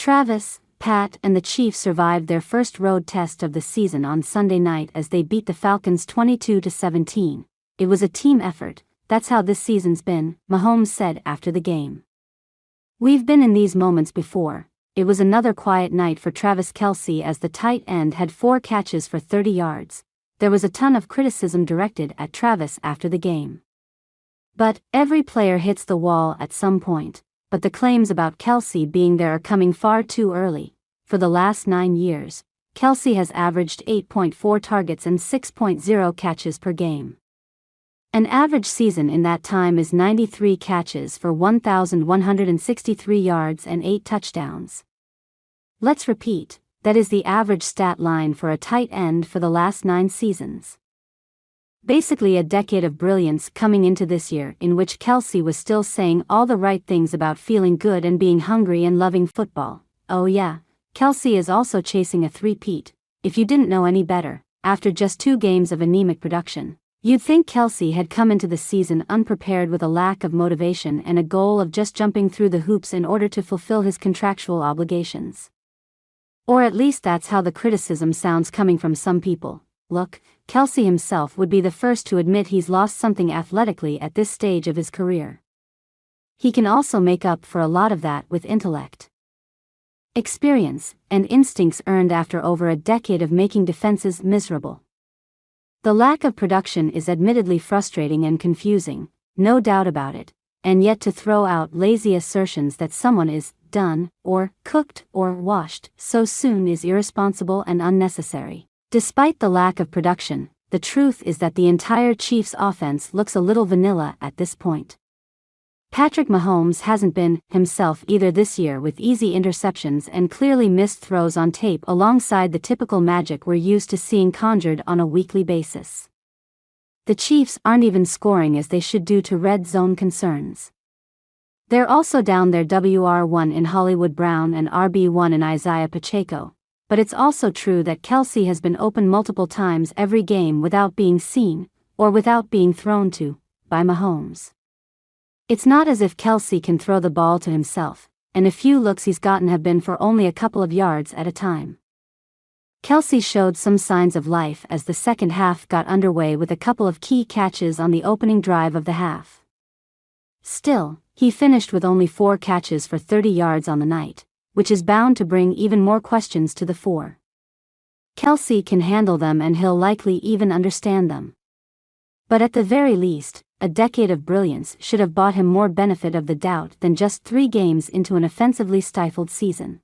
Travis, Pat, and the Chiefs survived their first road test of the season on Sunday night as they beat the Falcons 22-17. It was a team effort. That's how this season's been, Mahomes said after the game. We've been in these moments before. It was another quiet night for Travis Kelce as the tight end had 4 catches for 30 yards. There was a ton of criticism directed at Travis after the game. But every player hits the wall at some point. But the claims about Kelce being there are coming far too early. For the last 9 years, Kelce has averaged 8.4 targets and 6.0 catches per game. An average season in that time is 93 catches for 1,163 yards and 8 touchdowns. Let's repeat, that is the average stat line for a tight end for the last 9 seasons. Basically a decade of brilliance coming into this year in which Kelce was still saying all the right things about feeling good and being hungry and loving football. Oh yeah, Kelce is also chasing a three-peat. If you didn't know any better, after just 2 games of anemic production, you'd think Kelce had come into the season unprepared with a lack of motivation and a goal of just jumping through the hoops in order to fulfill his contractual obligations. Or at least that's how the criticism sounds coming from some people. Look, Kelce himself would be the first to admit he's lost something athletically at this stage of his career. He can also make up for a lot of that with intellect, experience, and instincts earned after over a decade of making defenses miserable. The lack of production is admittedly frustrating and confusing, no doubt about it, and yet to throw out lazy assertions that someone is done, or cooked, or washed so soon is irresponsible and unnecessary. Despite the lack of production, the truth is that the entire Chiefs' offense looks a little vanilla at this point. Patrick Mahomes hasn't been himself either this year with easy interceptions and clearly missed throws on tape alongside the typical magic we're used to seeing conjured on a weekly basis. The Chiefs aren't even scoring as they should due to red zone concerns. They're also down their WR1 in Hollywood Brown and RB1 in Isaiah Pacheco. But it's also true that Kelce has been open multiple times every game without being seen, or without being thrown to, by Mahomes. It's not as if Kelce can throw the ball to himself, and a few looks he's gotten have been for only a couple of yards at a time. Kelce showed some signs of life as the second half got underway with a couple of key catches on the opening drive of the half. Still, he finished with only 4 catches for 30 yards on the night, which is bound to bring even more questions to the fore. Kelce can handle them and he'll likely even understand them. But at the very least, a decade of brilliance should have bought him more benefit of the doubt than just 3 games into an offensively stifled season.